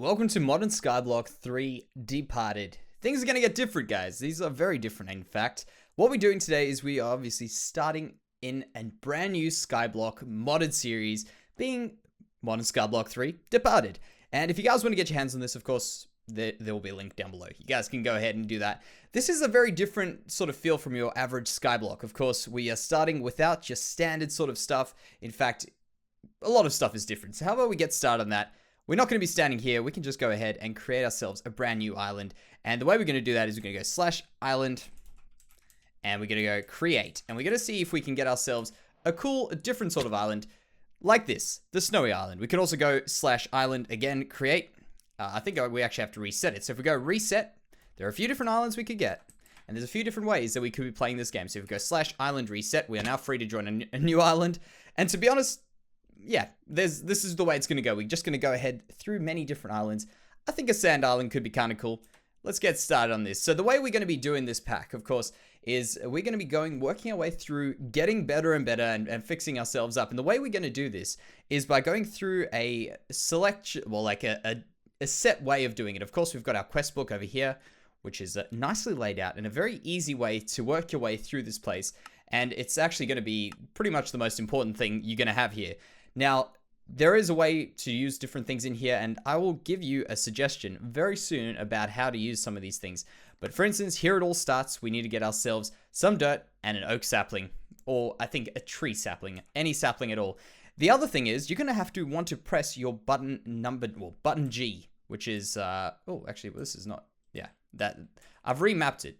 Welcome to Modern Skyblock 3 Departed. Things are going to get different, guys. These are very different, in fact. What we're doing today is we are obviously starting in a brand new Skyblock modded series, being Modern Skyblock 3 Departed. And if you guys want to get your hands on this, of course, there will be a link down below. You guys can go ahead and do that. This is a very different sort of feel from your average Skyblock. Of course, we are starting without just standard sort of stuff. In fact, a lot of stuff is different. So how about we get started on that? We're not going to be standing here. We can just go ahead and create ourselves a brand new island. And the way we're going to do that is we're going to go /island. And we're going to go create. And we're going to see if we can get ourselves a cool, different sort of island like this. The snowy island. We can also go /island again, create. I think we actually have to reset it. So if we go reset, there are a few different islands we could get. And there's a few different ways that we could be playing this game. So if we go /island reset, we are now free to join a new island. And to be honest, yeah, this is the way it's going to go. We're just going to go ahead through many different islands. I think a sand island could be kind of cool. Let's get started on this. So the way we're going to be doing this pack, of course, is we're going to be working our way through getting better and better and fixing ourselves up. And the way we're going to do this is by going through a selection, well, like a set way of doing it. Of course, we've got our quest book over here, which is nicely laid out in a very easy way to work your way through this place. And it's actually going to be pretty much the most important thing you're going to have here. Now, there is a way to use different things in here, and I will give you a suggestion very soon about how to use some of these things. But for instance, here it all starts. We need to get ourselves some dirt and an oak sapling, or I think a tree sapling, any sapling at all. The other thing is you're going to want to press your button G, which is, oh, actually, this is not, yeah, that, I've remapped it.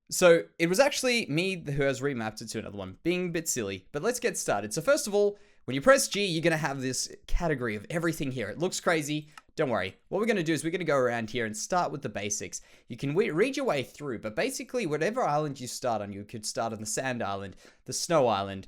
So it was actually me who has remapped it to another one, being a bit silly, but let's get started. So first of all, when you press G, you're going to have this category of everything here. It looks crazy. Don't worry. What we're going to do is we're going to go around here and start with the basics. You can read your way through, but basically whatever island you start on, you could start on the sand island, the snow island.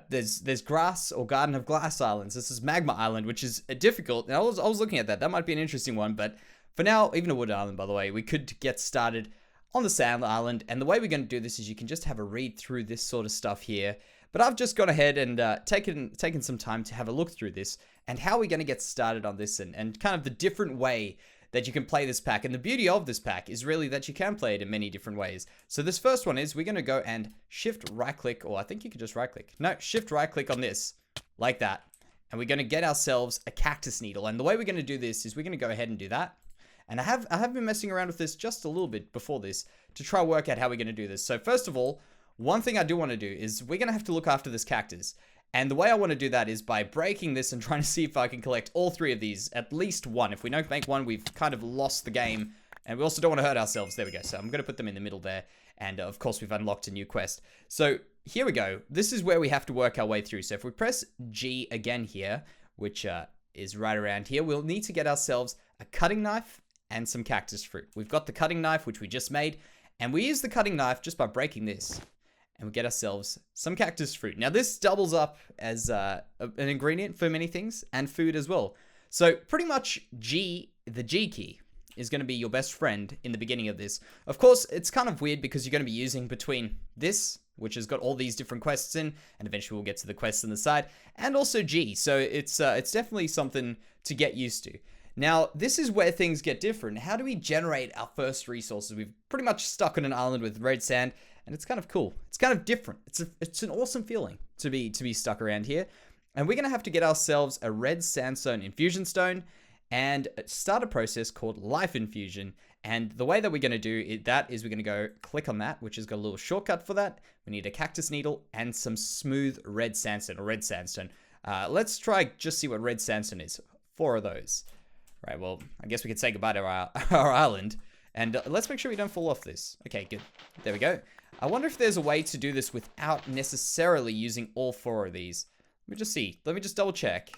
There's grass or garden of glass islands. This is magma island, which is difficult. And I was looking at that. That might be an interesting one, but for now, even a wood island, by the way, we could get started on the sand island. And the way we're going to do this is you can just have a read through this sort of stuff here. But I've just gone ahead and taken some time to have a look through this and how we're going to get started on this and kind of the different way that you can play this pack. And the beauty of this pack is really that you can play it in many different ways. So this first one is we're going to go and shift right click, or I think you can just right click. No, shift right click on this like that. And we're going to get ourselves a Cactus Needle. And the way we're going to do this is we're going to go ahead and do that. And I have been messing around with this just a little bit before this to try to work out how we're going to do this. So first of all, one thing I do want to do is we're going to have to look after this cactus. And the way I want to do that is by breaking this and trying to see if I can collect all three of these, at least one. If we don't make one, we've kind of lost the game. And we also don't want to hurt ourselves. There we go. So I'm going to put them in the middle there. And of course, we've unlocked a new quest. So here we go. This is where we have to work our way through. So if we press G again here, which is right around here, we'll need to get ourselves a cutting knife and some cactus fruit. We've got the cutting knife, which we just made. And we use the cutting knife just by breaking this. And we get ourselves some cactus fruit. Now this doubles up as an ingredient for many things and food as well. So pretty much the G key is going to be your best friend in the beginning of this. Of course, it's kind of weird because you're going to be using between this, which has got all these different quests in, and eventually we'll get to the quests on the side, and also G. So it's definitely something to get used to. Now, this is where things get different. How do we generate our first resources? We've pretty much stuck on an island with red sand, and it's kind of cool. It's kind of different. It's an awesome feeling to be stuck around here. And we're going to have to get ourselves a red sandstone infusion stone and start a process called life infusion. And the way that we're going to do that is we're going to go click on that, which has got a little shortcut for that. We need a cactus needle and some smooth red sandstone or red sandstone. Let's try just see what red sandstone is. 4 of those. Right, well, I guess we could say goodbye to our island. And let's make sure we don't fall off this. Okay, good. There we go. I wonder if there's a way to do this without necessarily using all 4 of these. Let me just see. Let me just double check.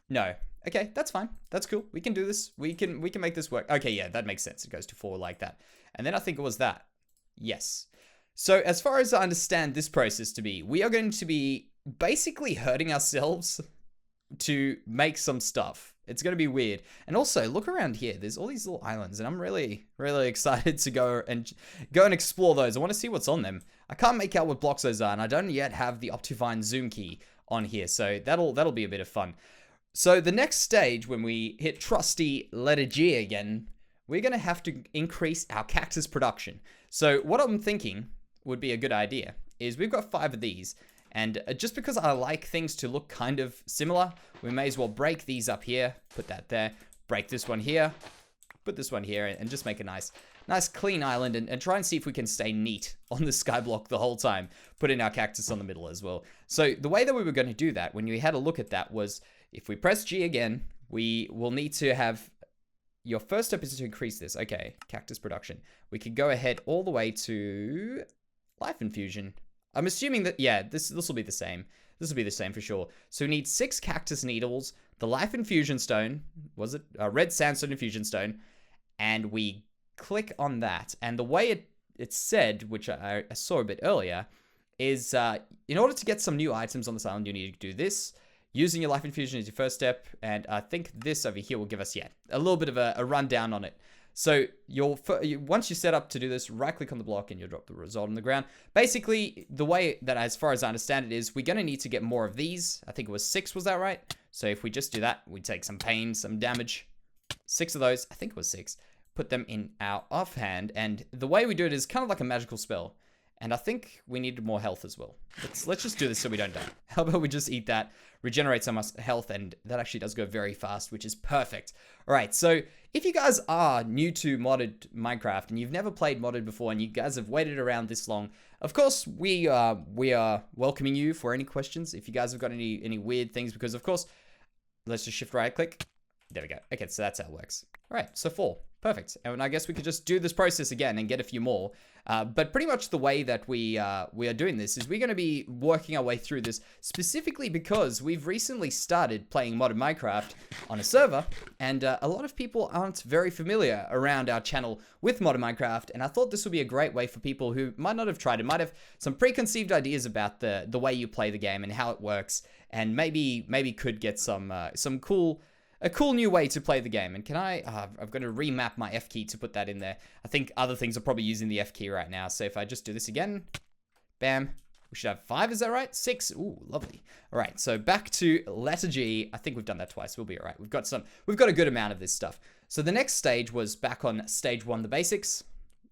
No. Okay, that's fine. That's cool. We can do this. We can make this work. Okay, yeah, that makes sense. It goes to 4 like that. And then I think it was that. Yes. So as far as I understand this process to be, we are going to be basically hurting ourselves to make some stuff. It's going to be weird. And also, look around here. There's all these little islands, and I'm really, really excited to go and explore those. I want to see what's on them. I can't make out what blocks those are, and I don't yet have the Optifine zoom key on here, so that'll be a bit of fun. So the next stage, when we hit trusty letter G again, we're going to have to increase our cactus production. So what I'm thinking would be a good idea is we've got 5 of these. And just because I like things to look kind of similar, we may as well break these up here, put that there, break this one here, put this one here, and just make a nice clean island and try and see if we can stay neat on the skyblock the whole time. Put in our cactus on the middle as well. So the way that we were going to do that, when we had a look at that, was if we press G again, we will need to have, your first step is to increase this. Okay, cactus production. We could go ahead all the way to life infusion. I'm assuming that, yeah, this will be the same. This will be the same for sure. So we need 6 cactus needles, the life infusion stone, was it? Red sandstone infusion stone, and we click on that. And the way it said, which I saw a bit earlier, is in order to get some new items on this island, you need to do this. Using your life infusion is your first step, and I think this over here will give us, yeah, a little bit of a rundown on it. So once you set up to do this, right-click on the block and you'll drop the result on the ground. Basically, the way that, as far as I understand it, is we're going to need to get more of these. I think it was 6, was that right? So if we just do that, we take some pain, some damage. 6 of those, I think it was 6. Put them in our offhand, and the way we do it is kind of like a magical spell. And I think we needed more health as well. Let's just do this so we don't die. How about we just eat that, regenerate some health, and that actually does go very fast, which is perfect. All right, so if you guys are new to modded Minecraft and you've never played modded before and you guys have waited around this long, of course, we are welcoming you for any questions. If you guys have got any weird things, because of course, let's just shift right click. There we go. Okay, so that's how it works. All right, so 4. Perfect. And I guess we could just do this process again and get a few more. But pretty much the way that we are doing this is we're going to be working our way through this specifically because we've recently started playing modded Minecraft on a server, and a lot of people aren't very familiar around our channel with modded Minecraft, and I thought this would be a great way for people who might not have tried it, might have some preconceived ideas about the way you play the game and how it works, and maybe could get some cool... a cool new way to play the game. And can I've got to remap my F key to put that in there. I think other things are probably using the F key right now. So if I just do this again, bam, we should have 5, is that right? 6, ooh, lovely. All right, so back to letter G. I think we've done that twice, we'll be all right. We've got a good amount of this stuff. So the next stage was back on stage 1, the basics.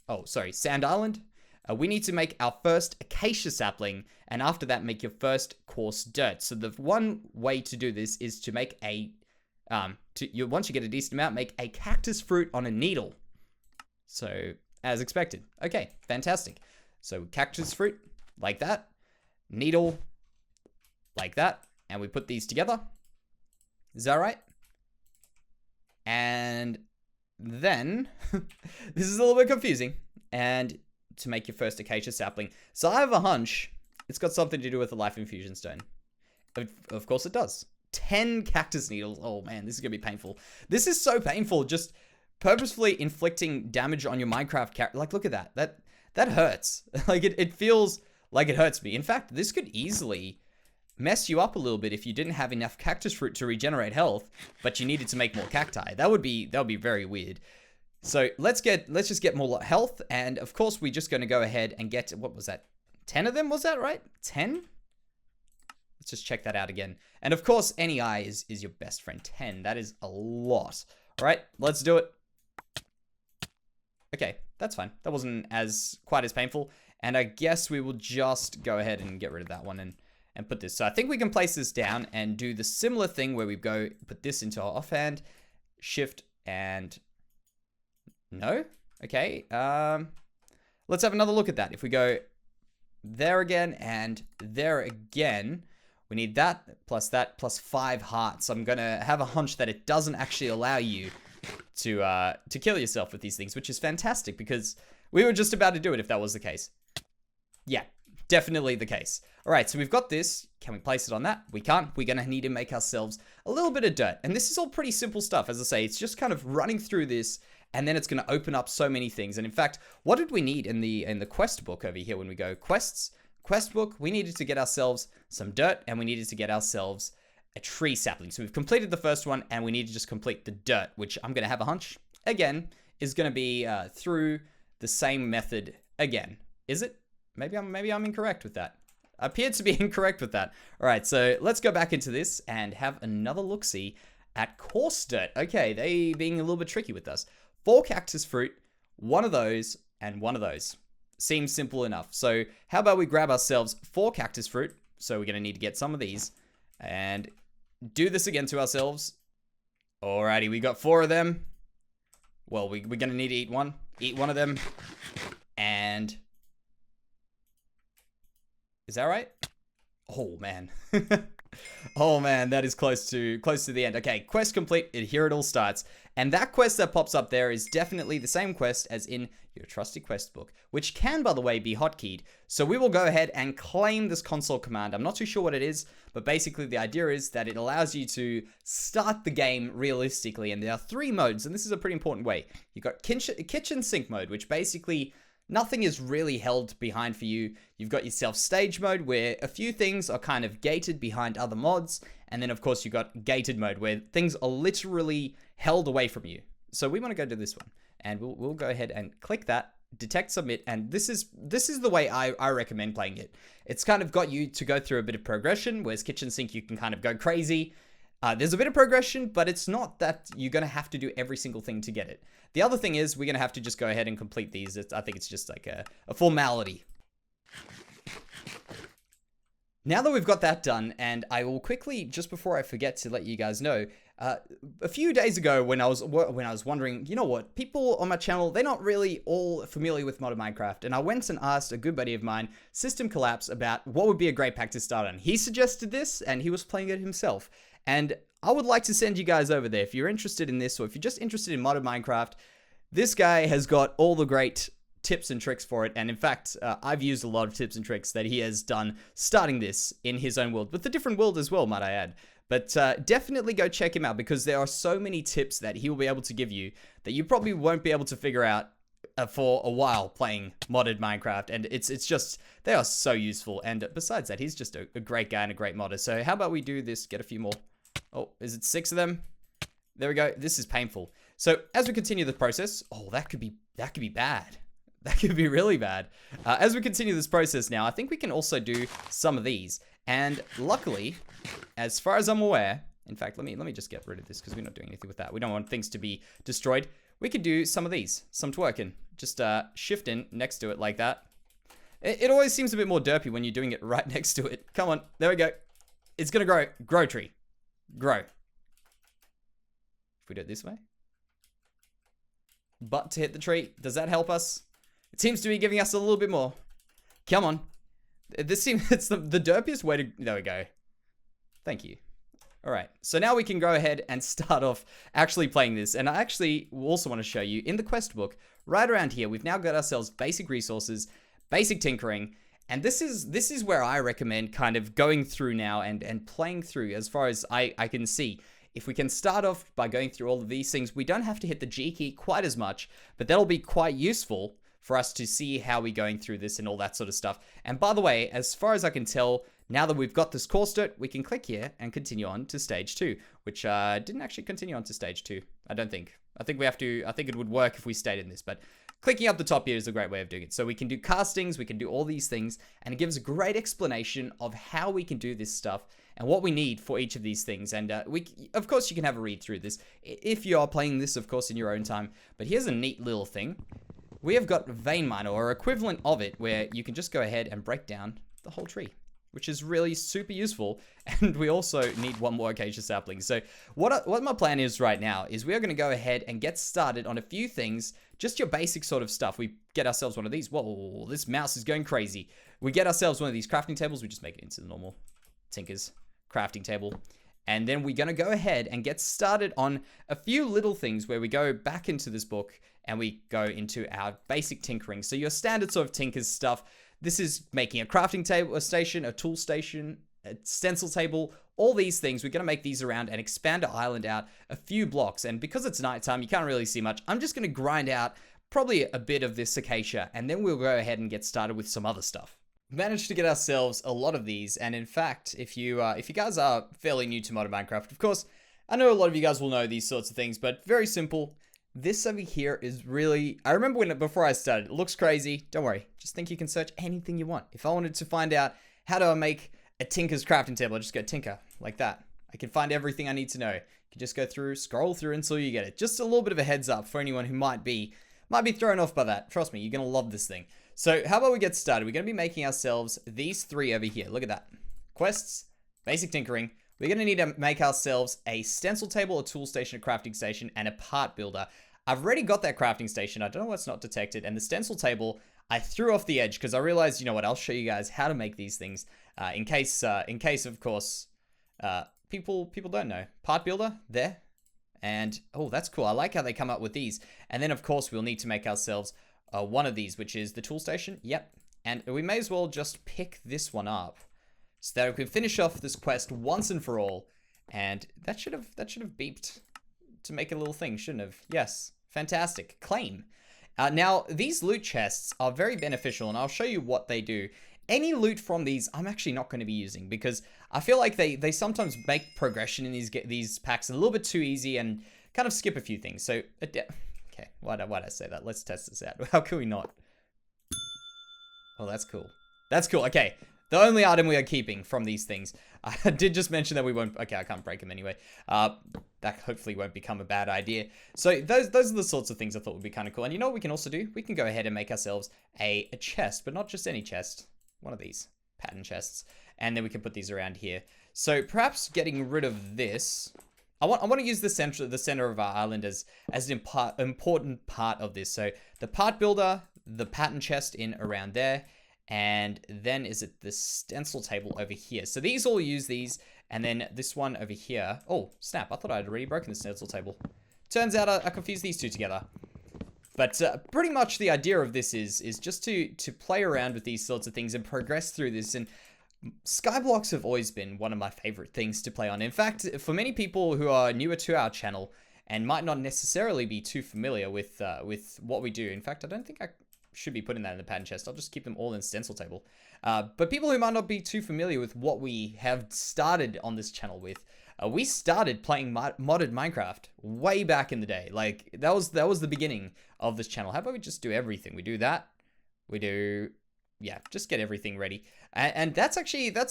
Oh, sorry, Sand Island. We need to make our first Acacia sapling, and after that, make your first coarse dirt. So the one way to do this is to make once you get a decent amount, make a cactus fruit on a needle. So, as expected. Okay, fantastic. So, cactus fruit, like that. Needle, like that. And we put these together. Is that right? And then, this is a little bit confusing. And to make your first acacia sapling. So, I have a hunch it's got something to do with the life infusion stone. Of course it does. 10 cactus needles. Oh man, this is gonna be painful. This is so painful, just purposefully inflicting damage on your Minecraft character. Like, look at that. That hurts. Like, it feels like it hurts me. In fact, this could easily mess you up a little bit if you didn't have enough cactus fruit to regenerate health, but you needed to make more cacti. That would be very weird. So let's just get more health, and of course we're just gonna go ahead and get, what was that? 10 of them, was that right? 10? Let's just check that out again. And of course, NEI is your best friend. 10, that is a lot. All right, let's do it. Okay, that's fine. That wasn't quite as painful. And I guess we will just go ahead and get rid of that one and put this. So I think we can place this down and do the similar thing where we go put this into our offhand, shift, and no? Okay, let's have another look at that. If we go there again and there again, we need that plus 5 hearts. I'm gonna have a hunch that it doesn't actually allow you to kill yourself with these things, which is fantastic because we were just about to do it if that was the case. Yeah, definitely the case. All right, so we've got this. Can we place it on that? We can't. We're gonna need to make ourselves a little bit of dirt. And this is all pretty simple stuff. As I say, it's just kind of running through this, and then it's gonna open up so many things. And in fact, what did we need in the quest book over here when we go quests? Quest book, we needed to get ourselves some dirt, and we needed to get ourselves a tree sapling. So we've completed the first one, and we need to just complete the dirt, which I'm gonna have a hunch, again, is gonna be through the same method again. Is it? Maybe I'm incorrect with that. appeared to be incorrect with that. All right, so let's go back into this and have another look-see at coarse dirt. Okay, they being a little bit tricky with us. 4 cactus fruit, 1 of those, and 1 of those. Seems simple enough. So how about we grab ourselves 4 cactus fruit. So we're going to need to get some of these and do this again to ourselves. Alrighty, we got 4 of them. Well, we're going to need to eat one. Eat one of them. And is that right? Oh, man. Oh, man, that is close to the end. Okay, quest complete. Here it all starts. And that quest that pops up there is definitely the same quest as in your trusty quest book, which can, by the way, be hotkeyed. So we will go ahead and claim this console command. I'm not too sure what it is, but basically the idea is that it allows you to start the game realistically. And there are 3 modes, and this is a pretty important way. You've got kitchen sink mode, which basically nothing is really held behind for you. You've got yourself stage mode, where a few things are kind of gated behind other mods. And then, of course, you've got gated mode, where things are literally held away from you. So we want to go to this one. And we'll go ahead and click that, detect submit, and this is the way I recommend playing it. It's kind of got you to go through a bit of progression, whereas kitchen sink, you can kind of go crazy. There's a bit of progression, but it's not that you're going to have to do every single thing to get it. The other thing is we're going to have to just go ahead and complete these. I think it's just like a formality. Now that we've got that done, and I will quickly, just before I forget to let you guys know, a few days ago when I was wondering, you know what, people on my channel, they're not really all familiar with modded Minecraft, and I went and asked a good buddy of mine, System Collapse, about what would be a great pack to start on. He suggested this, and he was playing it himself, and I would like to send you guys over there if you're interested in this, or if you're just interested in modded Minecraft. This guy has got all the great tips and tricks for it, and in fact, I've used a lot of tips and tricks that he has done starting this in his own world, with a different world as well, might I add. But definitely go check him out, because there are so many tips that he will be able to give you that you probably won't be able to figure out for a while playing modded Minecraft, and it's just, they are so useful. And besides that, he's just a great guy and a great modder. So how about we do this, get a few more. Oh, is it 6 of them? There we go. This is painful. So as we continue the process, oh, that could be bad. That could be really bad. As we continue this process now, I think we can also do some of these. And luckily, as far as I'm aware, in fact, let me just get rid of this because we're not doing anything with that. We don't want things to be destroyed. We could do some of these, some twerking. Just shift in next to it like that. It always seems a bit more derpy when you're doing it right next to it. Come on, there we go. It's gonna grow. Grow, tree. Grow. If we do it this way. But to hit the tree, does that help us? It seems to be giving us a little bit more. Come on. This seems, it's the derpiest way to, there we go. Thank you. All right, so now we can go ahead and start off actually playing this. And I actually also want to show you in the quest book, right around here, we've now got ourselves basic resources, basic tinkering. And this is where I recommend kind of going through now and playing through as far as I can see. If we can start off by going through all of these things, we don't have to hit the G key quite as much, but that'll be quite useful for us to see how we're going through this and all that sort of stuff. And by the way, as far as I can tell, now that we've got this course dirt, we can click here and continue on to stage 2, which didn't actually continue on to stage 2. I don't think. I think it would work if we stayed in this, but clicking up the top here is a great way of doing it. So we can do castings, we can do all these things, and it gives a great explanation of how we can do this stuff and what we need for each of these things. And of course, you can have a read through this if you are playing this, of course, in your own time. But here's a neat little thing. We have got Vein Miner, or equivalent of it, where you can just go ahead and break down the whole tree, which is really super useful. And we also need 1 more Acacia sapling. So what my plan is right now is we are going to go ahead and get started on a few things, just your basic sort of stuff. We get ourselves one of these. Whoa, this mouse is going crazy. We get ourselves one of these crafting tables. We just make it into the normal Tinker's crafting table. And then we're going to go ahead and get started on a few little things where we go back into this book and we go into our basic tinkering. So your standard sort of Tinker's stuff. This is making a crafting table, a station, a tool station, a stencil table, all these things. We're going to make these around and expand our island out a few blocks. And because it's nighttime, you can't really see much. I'm just going to grind out probably a bit of this Acacia, and then we'll go ahead and get started with some other stuff. Managed to get ourselves a lot of these, and in fact, if you guys are fairly new to modded Minecraft, of course, I know a lot of you guys will know these sorts of things, but very simple. This over here is really, I remember before I started, it looks crazy. Don't worry, just think you can search anything you want. If I wanted to find out how do I make a Tinker's crafting table? I just go Tinker, like that. I can find everything I need to know. You can just go through, scroll through until you get it. Just a little bit of a heads up for anyone who might be thrown off by that. Trust me, you're going to love this thing. So how about we get started? We're going to be making ourselves these 3 over here. Look at that. Quests, basic tinkering. We're going to need to make ourselves a stencil table, a tool station, a crafting station, and a part builder. I've already got that crafting station. I don't know why it's not detected. And the stencil table, I threw off the edge because I realized, you know what, I'll show you guys how to make these things in case, of course, people don't know. Part builder, there. And, oh, that's cool. I like how they come up with these. And then, of course, we'll need to make ourselves one of these, which is the tool station. Yep. And we may as well just pick this one up so that we can finish off this quest once and for all. And that should have beeped to make a little thing, shouldn't have? Yes. Fantastic. Claim. Now, these loot chests are very beneficial, and I'll show you what they do. Any loot from these, I'm actually not going to be using because I feel like they sometimes make progression in these packs a little bit too easy and kind of skip a few things. So, okay, why'd I say that? Let's test this out. How can we not? Oh, that's cool. That's cool. Okay, the only item we are keeping from these things. I did just mention that we won't... Okay, I can't break them anyway. That hopefully won't become a bad idea. So those are the sorts of things I thought would be kind of cool. And you know what we can also do? We can go ahead and make ourselves a chest, but not just any chest. One of these pattern chests, and then we can put these around here. So perhaps getting rid of this, I want to use the center of our island as an important part of this. So the part builder, the pattern chest in around there, and then is it the stencil table over here? So these all use these, and then this one over here. Oh snap! I thought I had already broken the stencil table. Turns out I confused these two together. But pretty much the idea of this is just to play around with these sorts of things and progress through this. And Skyblocks have always been one of my favorite things to play on. In fact, for many people who are newer to our channel and might not necessarily be too familiar with what we do. In fact, I don't think I should be putting that in the pattern chest. I'll just keep them all in stencil table. But people who might not be too familiar with what we have started on this channel with, we started playing modded Minecraft way back in the day. Like that was the beginning of this channel. How about we just do everything? We do that. We do, yeah, just get everything ready. And that's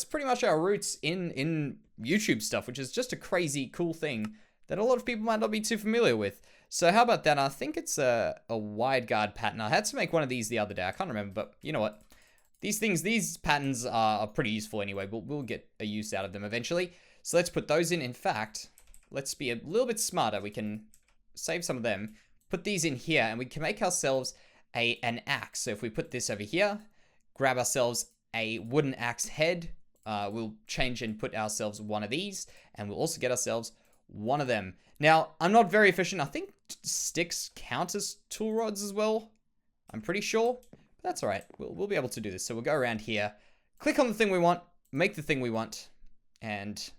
pretty much our roots in YouTube stuff, which is just a crazy cool thing that a lot of people might not be too familiar with. So how about that? I think it's a wide guard pattern. I had to make one of these the other day. I can't remember, but you know what? These patterns are pretty useful anyway. We'll get a use out of them eventually. So let's put those in. In fact, let's be a little bit smarter. We can save some of them, put these in here, and we can make ourselves an axe. So if we put this over here, grab ourselves a wooden axe head, we'll change and put ourselves one of these, and we'll also get ourselves one of them. Now, I'm not very efficient. I think sticks count as tool rods as well. I'm pretty sure. But that's all right. We'll be able to do this. So we'll go around here, click on the thing we want, make the thing we want, and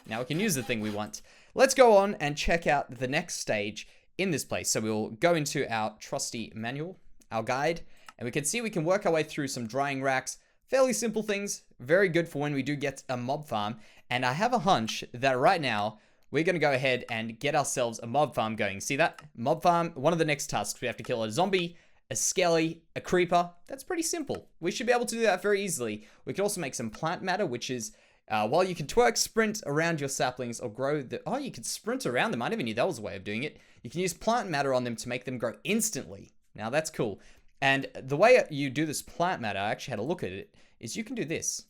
now we can use the thing we want. Let's go on and check out the next stage in this place. So we'll go into our trusty manual, our guide, and we can see we can work our way through some drying racks. Fairly simple things, very good for when we do get a mob farm. And I have a hunch that right now we're going to go ahead and get ourselves a mob farm going. See that? Mob farm, one of the next tasks. We have to kill a zombie, a skelly, a creeper. That's pretty simple. We should be able to do that very easily. We can also make some plant matter, which is, while you can sprint around your saplings or grow the... Oh, you can sprint around them. I never knew that was a way of doing it. You can use plant matter on them to make them grow instantly. Now, that's cool. And the way you do this plant matter, I actually had a look at it, is you can do this.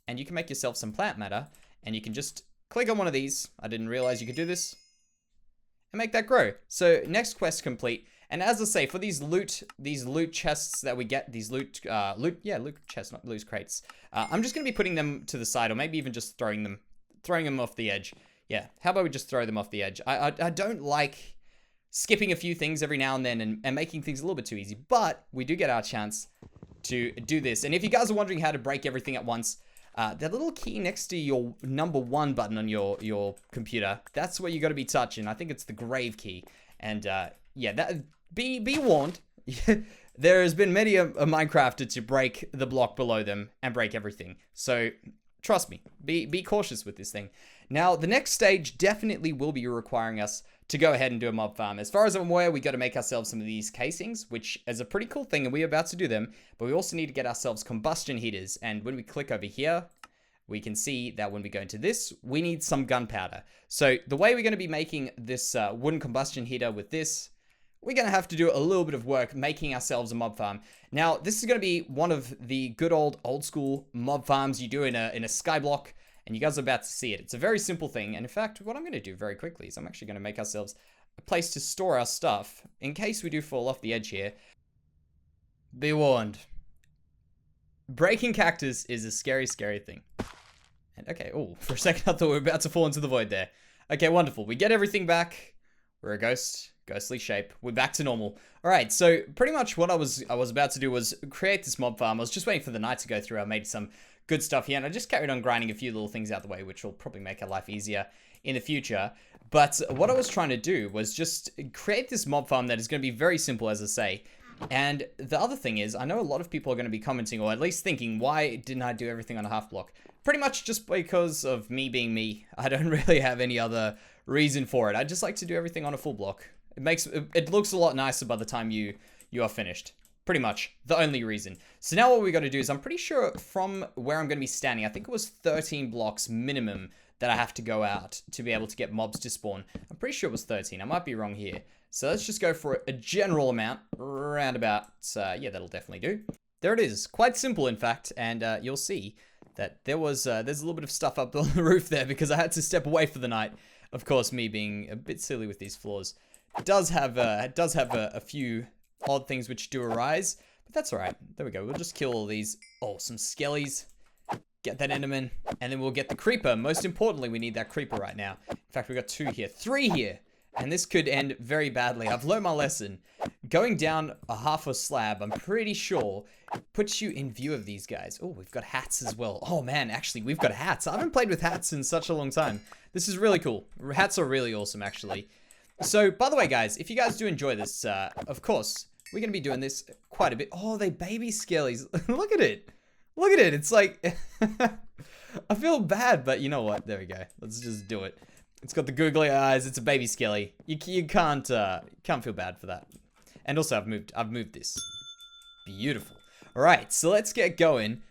And you can make yourself some plant matter, and you can just click on one of these. I didn't realize you could do this. And make that grow. So, next quest complete. And as I say, for these loot chests that we get, these loot chests, not loot crates. I'm just going to be putting them to the side, or maybe even just throwing them off the edge. Yeah, how about we just throw them off the edge? I don't like skipping a few things every now and then and making things a little bit too easy, but we do get our chance to do this. And if you guys are wondering how to break everything at once, that little key next to your #1 button on your computer, that's where you got to be touching. I think it's the grave key. And yeah, that be warned. There has been many a Minecrafter to break the block below them and break everything. So trust me, be cautious with this thing. Now, the next stage definitely will be requiring us to go ahead and do a mob farm. As far as I'm aware, we got to make ourselves some of these casings, which is a pretty cool thing, and we're about to do them. But we also need to get ourselves combustion heaters. And when we click over here, we can see that when we go into this, we need some gunpowder. So the way we're going to be making this wooden combustion heater with this, we're going to have to do a little bit of work making ourselves a mob farm. Now, this is going to be one of the good old school mob farms you do in a Skyblock, and you guys are about to see it. It's a very simple thing, and in fact, what I'm going to do very quickly is I'm actually going to make ourselves a place to store our stuff in case we do fall off the edge here. Be warned. Breaking cactus is a scary, scary thing. And okay, oh, for a second I thought we were about to fall into the void there. Okay, wonderful. We get everything back. We're a ghostly shape. We're back to normal. All right, so pretty much what I was about to do was create this mob farm. I was just waiting for the night to go through. I made some good stuff here, and I just carried on grinding a few little things out the way, which will probably make our life easier in the future. But what I was trying to do was just create this mob farm that is going to be very simple, as I say. And the other thing is, I know a lot of people are going to be commenting, or at least thinking, why didn't I do everything on a half block? Pretty much just because of me being me. I don't really have any other reason for it. I just like to do everything on a full block. It looks a lot nicer by the time you are finished. Pretty much the only reason. So now what we got to do is, I'm pretty sure from where I'm going to be standing, I think it was 13 blocks minimum that I have to go out to be able to get mobs to spawn. I'm pretty sure it was 13. I might be wrong here. So let's just go for a general amount, around about, yeah, that'll definitely do. There it is. Quite simple, in fact, and you'll see that there's a little bit of stuff up on the roof there because I had to step away for the night. Of course, me being a bit silly with these floors. It does have a few odd things which do arise, but that's all right. There we go. We'll just kill all these. Oh, some skellies. Get that enderman, and then we'll get the creeper. Most importantly, we need that creeper right now. In fact, we got 2 here, 3 here. And this could end very badly. I've learned my lesson. Going down a half a slab, I'm pretty sure, puts you in view of these guys. Oh, we've got hats as well. Oh man, actually, we've got hats. I haven't played with hats in such a long time. This is really cool. Hats are really awesome, actually. So, by the way, guys, if you guys do enjoy this, of course, we're going to be doing this quite a bit. Oh, they baby skellies. Look at it. Look at it. It's like, I feel bad, but you know what? There we go. Let's just do it. It's got the googly eyes. It's a baby skelly. You can't feel bad for that. And also, I've moved this. Beautiful. All right, so let's get going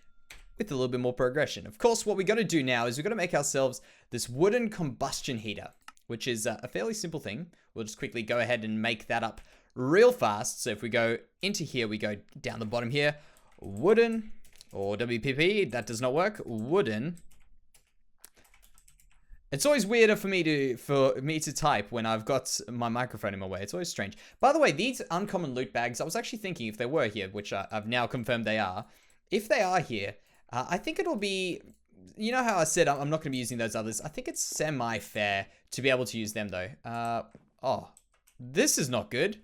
with a little bit more progression. Of course, what we got to do now is we've got to make ourselves this wooden combustion heater, which is a fairly simple thing. We'll just quickly go ahead and make that up real fast. So if we go into here, we go down the bottom here, wooden, or WPP. That does not work. Wooden. It's always weirder for me to type when I've got my microphone in my way. It's always strange. By the way, these uncommon loot bags, I was actually thinking if they were here, which I've now confirmed they are. If they are here, I think it'll be, you know how I said I'm not going to be using those others. I think it's semi-fair to be able to use them though. Oh, this is not good.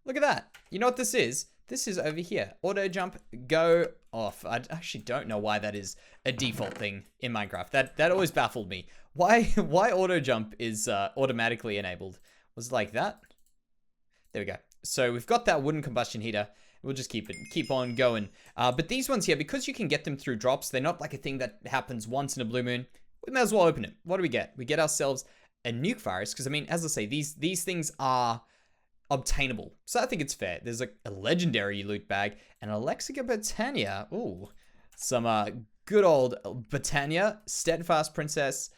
Look at that. You know what this is? This is over here. Auto jump, go off. I actually don't know why that is a default thing in Minecraft. That always baffled me. Why auto jump is automatically enabled? Was it like that? There we go. So we've got that wooden combustion heater. We'll just keep on going. But these ones here, because you can get them through drops, they're not like a thing that happens once in a blue moon. We may as well open it. What do we get? We get ourselves a nuke virus, because I mean, as I say, these things are obtainable. So I think it's fair. There's a legendary loot bag, an Alexica Botania. Ooh, some good old Botania, Steadfast Princess,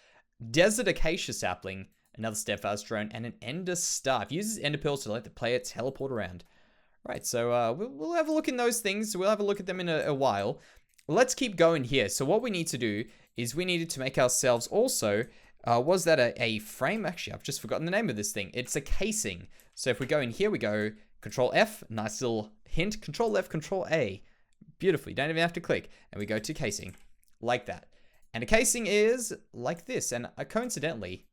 Desert Acacia Sapling, another Steadfast Drone, and an Ender Staff. Uses Ender Pearls to let the player teleport around. Right, so we'll have a look in those things. We'll have a look at them in a while. Let's keep going here. So what we need to do is we needed to make ourselves also, was that a frame? Actually, I've just forgotten the name of this thing. It's a casing. So if we go in here, we go Control F, nice little hint, Control F, Control A. Beautiful, you don't even have to click. And we go to casing, like that. And a casing is like this. And coincidentally,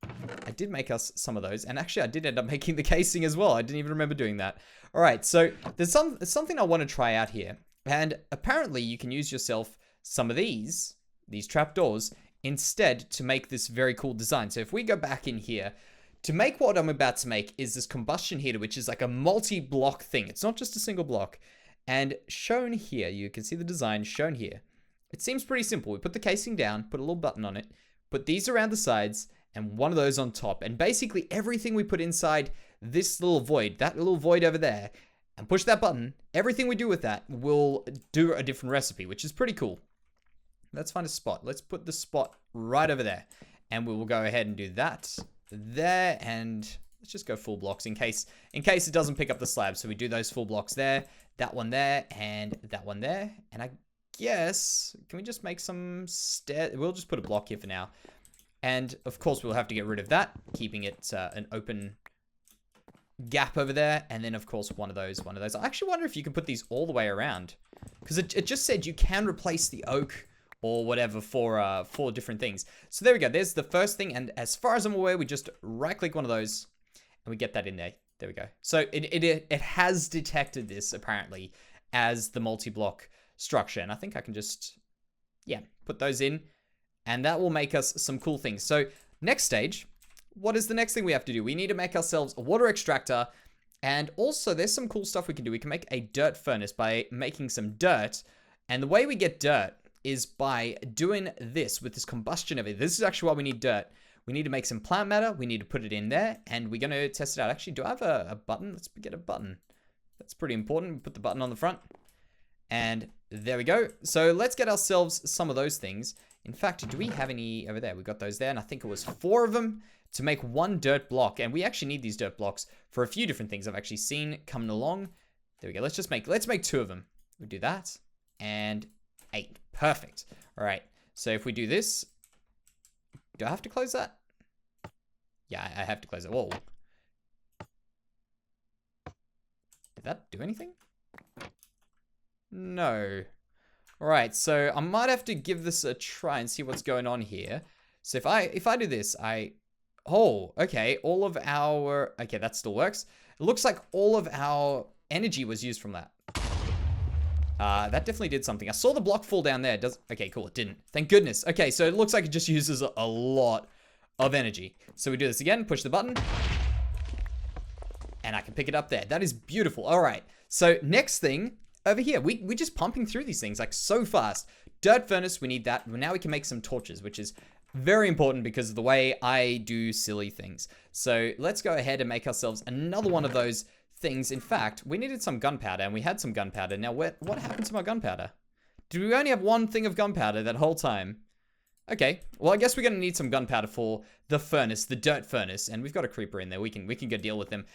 I did make us some of those. And actually, I did end up making the casing as well. I didn't even remember doing that. All right, so there's something I want to try out here. And apparently, you can use yourself some of these trapdoors, instead to make this very cool design. So if we go back in here, to make what I'm about to make is this combustion heater, which is like a multi-block thing. It's not just a single block. And shown here, you can see the design shown here. It seems pretty simple. We put the casing down, put a little button on it, put these around the sides, and one of those on top. And basically everything we put inside this little void, that little void over there, and push that button, everything we do with that will do a different recipe, which is pretty cool. Let's find a spot. Let's put the spot right over there. And we will go ahead and do that there. And let's just go full blocks in case it doesn't pick up the slab. So we do those full blocks there, that one there, and that one there. And I guess, can we just make some stairs? We'll just put a block here for now. And of course, we'll have to get rid of that, keeping it an open gap over there. And then of course, one of those. I actually wonder if you can put these all the way around, because it just said you can replace the oak or whatever for different things. So there we go. There's the first thing. And as far as I'm aware, we just right click one of those and we get that in there. There we go. So it has detected this apparently as the multi-block structure. And I think I can just, yeah, put those in and that will make us some cool things. So next stage, what is the next thing we have to do? We need to make ourselves a water extractor. And also there's some cool stuff we can do. We can make a dirt furnace by making some dirt. And the way we get dirt is by doing this with this combustion of it. This is actually why we need dirt. We need to make some plant matter. We need to put it in there and we're going to test it out. Actually, do I have a button? Let's get a button. That's pretty important. Put the button on the front and there we go. So let's get ourselves some of those things. In fact, do we have any over there? We got those there and I think it was 4 of them to make one dirt block. And we actually need these dirt blocks for a few different things I've actually seen coming along. There we go. Let's make 2 of them. We'll do that and 8. Perfect. All right. So if we do this, do I have to close that? Yeah, I have to close it. Whoa. Did that do anything? No. All right. So I might have to give this a try and see what's going on here. So if I do this, oh, okay. All of our, okay, that still works. It looks like all of our energy was used from that. That definitely did something. I saw the block fall down there. Okay, cool. It didn't. Thank goodness. Okay, so it looks like it just uses a lot of energy. So we do this again. Push the button. And I can pick it up there. That is beautiful. All right. So next thing over here. We're just pumping through these things like so fast. Dirt furnace, we need that. Now we can make some torches, which is very important because of the way I do silly things. So let's go ahead and make ourselves another one of those things. In fact, we needed some gunpowder and we had some gunpowder. Now, what happened to my gunpowder? Did we only have 1 thing of gunpowder that whole time? Okay, well, I guess we're going to need some gunpowder for the furnace, the dirt furnace, and we've got a creeper in there. We can go deal with them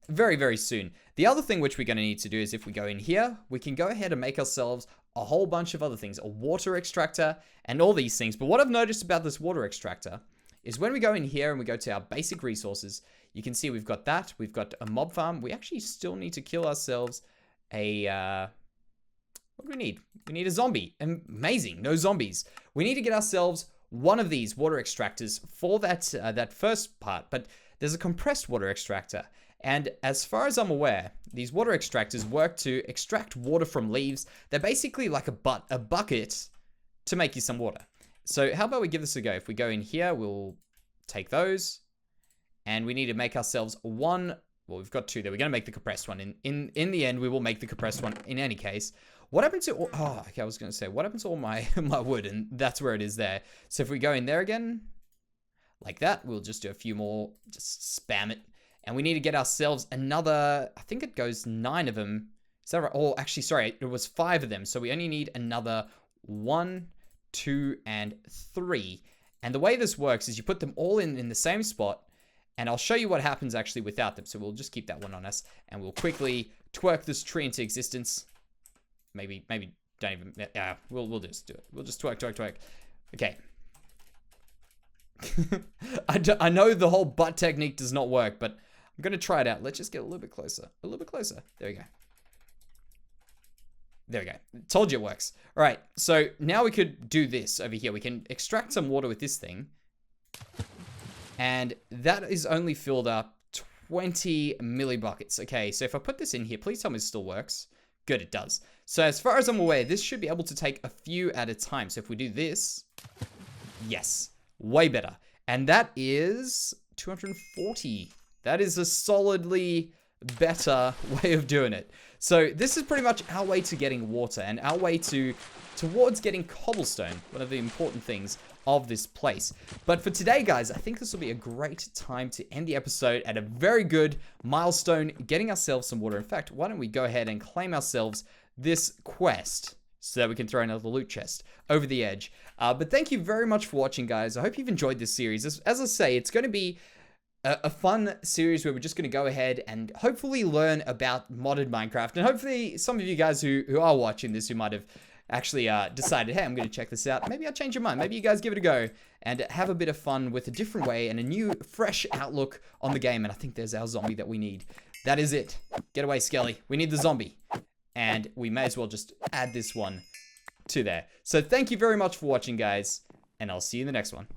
very, very soon. The other thing which we're going to need to do is if we go in here, we can go ahead and make ourselves a whole bunch of other things, a water extractor and all these things. But what I've noticed about this water extractor is when we go in here and we go to our basic resources, you can see we've got that. We've got a mob farm. We actually still need to kill ourselves a, what do we need? We need a zombie. Amazing. No zombies. We need to get ourselves one of these water extractors for that first part, but there's a compressed water extractor. And as far as I'm aware, these water extractors work to extract water from leaves. They're basically like a bucket to make you some water. So how about we give this a go? If we go in here, we'll take those. And we need to make ourselves one. Well, we've got 2 there. We're going to make the compressed one. In the end, we will make the compressed one in any case. What happened to... Oh, okay, I was going to say, what happened to all my wood? And that's where it is there. So if we go in there again, like that, we'll just do a few more. Just spam it. And we need to get ourselves another... I think it goes 9 of them. Is that right? Oh, actually, sorry. It was 5 of them. So we only need another 1, 2, and 3. And the way this works is you put them all in the same spot. And I'll show you what happens actually without them. So we'll just keep that one on us. And we'll quickly twerk this tree into existence. Maybe don't even... Yeah, we'll just do it. We'll just twerk. Okay. I know the whole butt technique does not work, but I'm going to try it out. Let's just get a little bit closer. A little bit closer. There we go. There we go. Told you it works. All right. So now we could do this over here. We can extract some water with this thing. And that is only filled up 20 millibuckets. Okay, so if I put this in here, please tell me it still works. Good, it does. So as far as I'm aware, this should be able to take a few at a time. So if we do this, yes, way better. And that is 240. That is a solidly better way of doing it. So this is pretty much our way to getting water and our way towards getting cobblestone, one of the important things of this place. But for today, guys, I think this will be a great time to end the episode at a very good milestone, getting ourselves some water. In fact, why don't we go ahead and claim ourselves this quest so that we can throw another loot chest over the edge. But thank you very much for watching, guys. I hope you've enjoyed this series. As I say, it's going to be a fun series where we're just going to go ahead and hopefully learn about modded Minecraft. And hopefully some of you guys who are watching this, who might have actually decided, hey, I'm going to check this out. Maybe I'll change your mind. Maybe you guys give it a go and have a bit of fun with a different way and a new, fresh outlook on the game. And I think there's our zombie that we need. That is it. Get away, Skelly. We need the zombie. And we may as well just add this one to there. So thank you very much for watching, guys. And I'll see you in the next one.